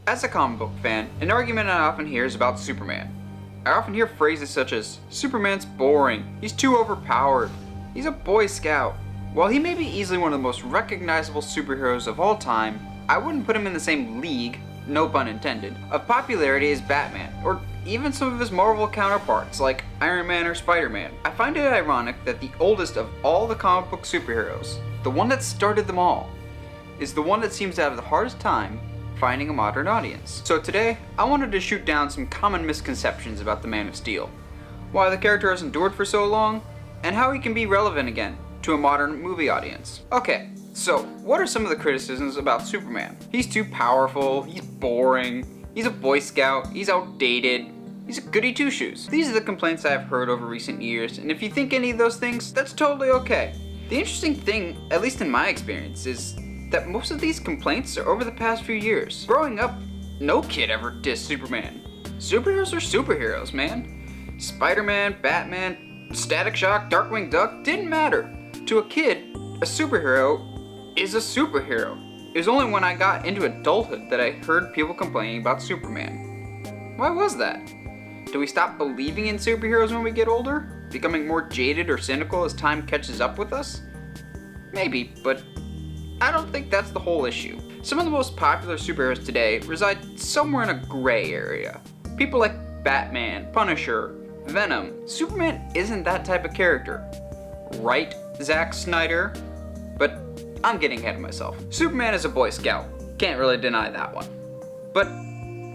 As a comic book fan, an argument I often hear is about Superman. I often hear phrases such as, Superman's boring, he's too overpowered, he's a Boy Scout. While he may be easily one of the most recognizable superheroes of all time, I wouldn't put him in the same league, no pun intended, of popularity as Batman, or even some of his Marvel counterparts like Iron Man or Spider-Man. I find it ironic that the oldest of all the comic book superheroes, the one that started them all, is the one that seems to have the hardest time finding a modern audience. So today, I wanted to shoot down some common misconceptions about the Man of Steel, why the character has endured for so long, and how he can be relevant again to a modern movie audience. Okay, so what are some of the criticisms about Superman? He's too powerful, he's boring, he's a Boy Scout, he's outdated, he's a goody two-shoes. These are the complaints I've heard over recent years, and if you think any of those things, that's totally okay. The interesting thing, at least in my experience, is that most of these complaints are over the past few years. Growing up, no kid ever dissed Superman. Superheroes are superheroes, man. Spider-Man, Batman, Static Shock, Darkwing Duck, didn't matter. To a kid, a superhero is a superhero. It was only when I got into adulthood that I heard people complaining about Superman. Why was that? Do we stop believing in superheroes when we get older? Becoming more jaded or cynical as time catches up with us? Maybe, but I don't think that's the whole issue. Some of the most popular superheroes today reside somewhere in a gray area. People like Batman, Punisher, Venom. Superman isn't that type of character. Right, Zack Snyder? But I'm getting ahead of myself. Superman is a Boy Scout. Can't really deny that one. But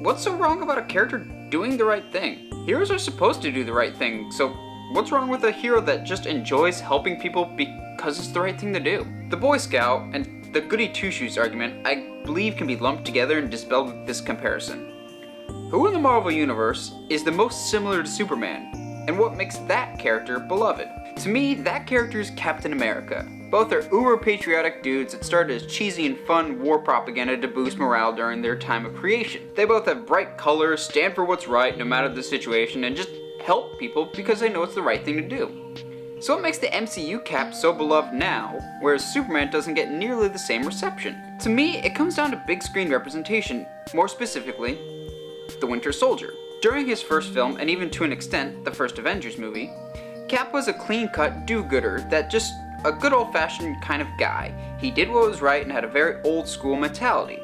what's so wrong about a character doing the right thing? Heroes are supposed to do the right thing, so what's wrong with a hero that just enjoys helping people because it's the right thing to do? The Boy Scout and the goody two-shoes argument, I believe, can be lumped together and dispelled with this comparison. Who in the Marvel Universe is the most similar to Superman, and what makes that character beloved? To me, that character is Captain America. Both are uber-patriotic dudes that started as cheesy and fun war propaganda to boost morale during their time of creation. They both have bright colors, stand for what's right no matter the situation, and just help people because they know it's the right thing to do. So what makes the MCU Cap so beloved now, whereas Superman doesn't get nearly the same reception? To me, it comes down to big screen representation, more specifically, the Winter Soldier. During his first film, and even to an extent, the first Avengers movie, Cap was a clean-cut do-gooder that just a good old-fashioned kind of guy. He did what was right and had a very old-school mentality.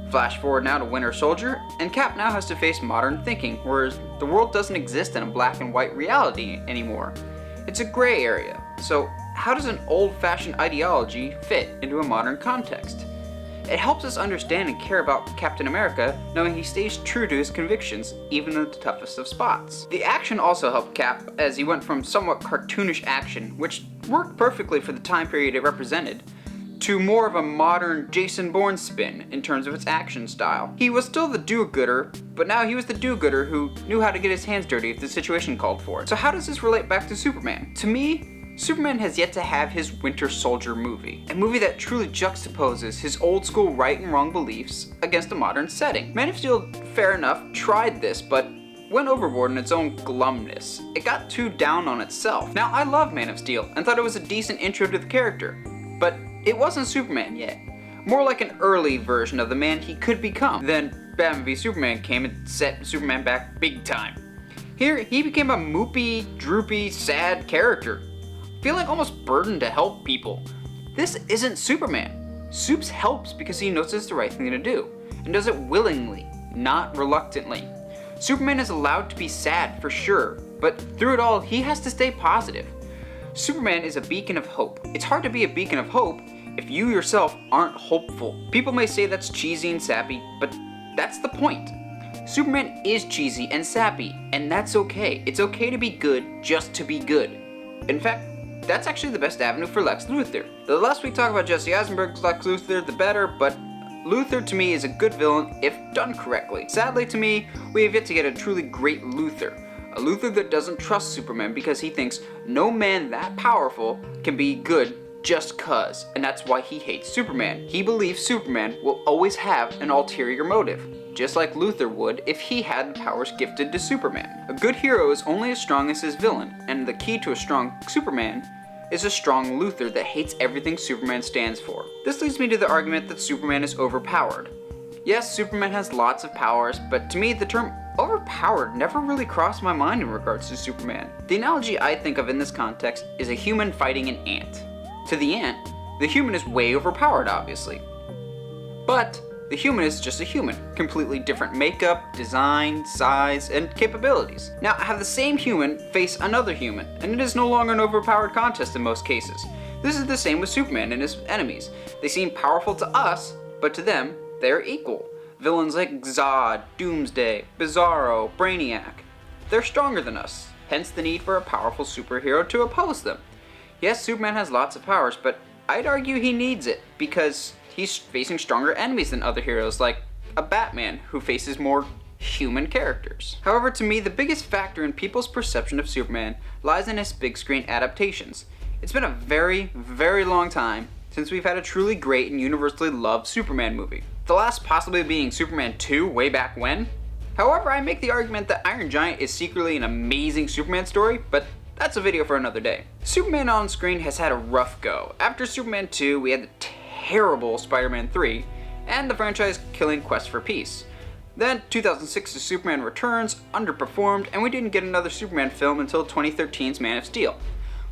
Flash forward now to Winter Soldier, and Cap now has to face modern thinking, whereas the world doesn't exist in a black and white reality anymore. It's a gray area. So how does an old-fashioned ideology fit into a modern context? It helps us understand and care about Captain America, knowing he stays true to his convictions, even in the toughest of spots. The action also helped Cap, as he went from somewhat cartoonish action, which worked perfectly for the time period it represented, to more of a modern Jason Bourne spin in terms of its action style. He was still the do-gooder, but now he was the do-gooder who knew how to get his hands dirty if the situation called for it. So how does this relate back to Superman? To me, Superman has yet to have his Winter Soldier movie, a movie that truly juxtaposes his old school right and wrong beliefs against a modern setting. Man of Steel, fair enough, tried this, but went overboard in its own glumness. It got too down on itself. Now, I love Man of Steel and thought it was a decent intro to the character, but it wasn't Superman yet. More like an early version of the man he could become. Then Batman v Superman came and set Superman back big time. Here, he became a moopy, droopy, sad character, feeling almost burdened to help people. This isn't Superman. Supes helps because he knows it's the right thing to do, and does it willingly, not reluctantly. Superman is allowed to be sad for sure, but through it all, he has to stay positive. Superman is a beacon of hope. It's hard to be a beacon of hope if you yourself aren't hopeful. People may say that's cheesy and sappy, but that's the point. Superman is cheesy and sappy, and that's okay. It's okay to be good just to be good. In fact, that's actually the best avenue for Lex Luthor. The less we talk about Jesse Eisenberg's Lex Luthor, the better, but Luthor to me is a good villain if done correctly. Sadly to me, we have yet to get a truly great Luthor. A Luthor that doesn't trust Superman because he thinks no man that powerful can be good just cuz, and that's why he hates Superman. He believes Superman will always have an ulterior motive, just like Luthor would if he had the powers gifted to Superman. A good hero is only as strong as his villain, and the key to a strong Superman is a strong Luthor that hates everything Superman stands for. This leads me to the argument that Superman is overpowered. Yes, Superman has lots of powers, but to me the term overpowered never really crossed my mind in regards to Superman. The analogy I think of in this context is a human fighting an ant. To the ant, the human is way overpowered, obviously. But the human is just a human, completely different makeup, design, size, and capabilities. Now, have the same human face another human, and it is no longer an overpowered contest in most cases. This is the same with Superman and his enemies. They seem powerful to us, but to them, they are equal. Villains like Zod, Doomsday, Bizarro, Brainiac. They're stronger than us, hence the need for a powerful superhero to oppose them. Yes, Superman has lots of powers, but I'd argue he needs it, because he's facing stronger enemies than other heroes like a Batman who faces more human characters. However, to me, the biggest factor in people's perception of Superman lies in his big screen adaptations. It's been a very, very long time since we've had a truly great and universally loved Superman movie. The last possibly being Superman 2 way back when. However, I make the argument that Iron Giant is secretly an amazing Superman story, but that's a video for another day. Superman on screen has had a rough go. After Superman 2, we had the terrible Spider-Man 3, and the franchise-killing Quest for Peace. Then 2006's Superman Returns underperformed, and we didn't get another Superman film until 2013's Man of Steel.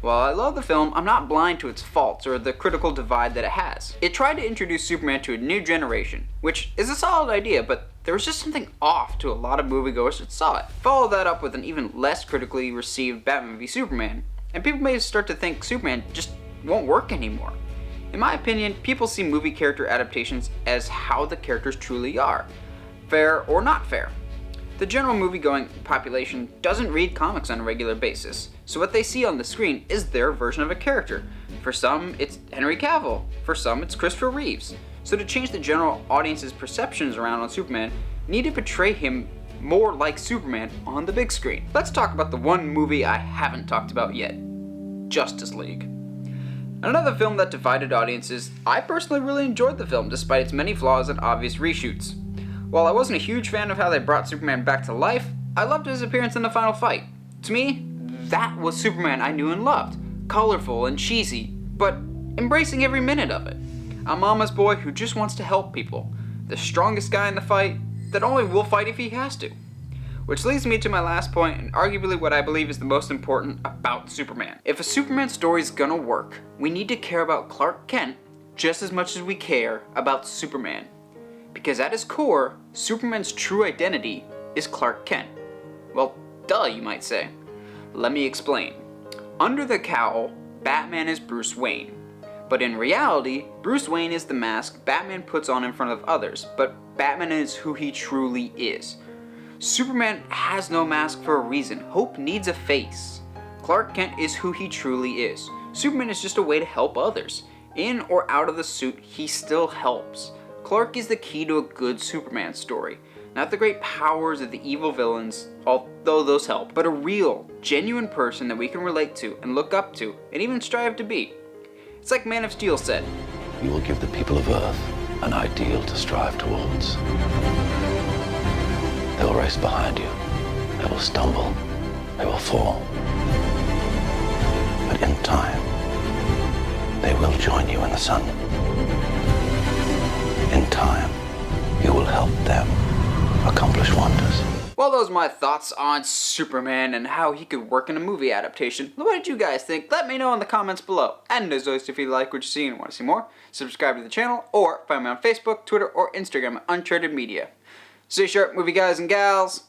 While I love the film, I'm not blind to its faults or the critical divide that it has. It tried to introduce Superman to a new generation, which is a solid idea, but there was just something off to a lot of moviegoers that saw it. Follow that up with an even less critically received Batman v Superman, and people may start to think Superman just won't work anymore. In my opinion, people see movie character adaptations as how the characters truly are, fair or not fair. The general movie-going population doesn't read comics on a regular basis, so what they see on the screen is their version of a character. For some, it's Henry Cavill. For some, it's Christopher Reeves. So to change the general audience's perceptions around on Superman, you need to portray him more like Superman on the big screen. Let's talk about the one movie I haven't talked about yet, Justice League. Another film that divided audiences, I personally really enjoyed the film despite its many flaws and obvious reshoots. While I wasn't a huge fan of how they brought Superman back to life, I loved his appearance in the final fight. To me, that was Superman I knew and loved. Colorful and cheesy, but embracing every minute of it. A mama's boy who just wants to help people. The strongest guy in the fight that only will fight if he has to. Which leads me to my last point, and arguably what I believe is the most important about Superman. If a Superman story is gonna work, we need to care about Clark Kent just as much as we care about Superman. Because at his core, Superman's true identity is Clark Kent. Well, duh, you might say. Let me explain. Under the cowl, Batman is Bruce Wayne. But in reality, Bruce Wayne is the mask Batman puts on in front of others, but Batman is who he truly is. Superman has no mask for a reason. Hope needs a face. Clark Kent is who he truly is. Superman is just a way to help others. In or out of the suit, he still helps. Clark is the key to a good Superman story. Not the great powers of the evil villains, although those help, but a real, genuine person that we can relate to and look up to and even strive to be. It's like Man of Steel said, "You will give the people of Earth an ideal to strive towards. They will race behind you. They will stumble. They will fall. But in time, they will join you in the sun. In time, you will help them accomplish wonders." Well, those are my thoughts on Superman and how he could work in a movie adaptation. What did you guys think? Let me know in the comments below. And as always, if you like what you see and want to see more, subscribe to the channel or find me on Facebook, Twitter, or Instagram at Uncharted Media. Stay sharp, movie guys and gals.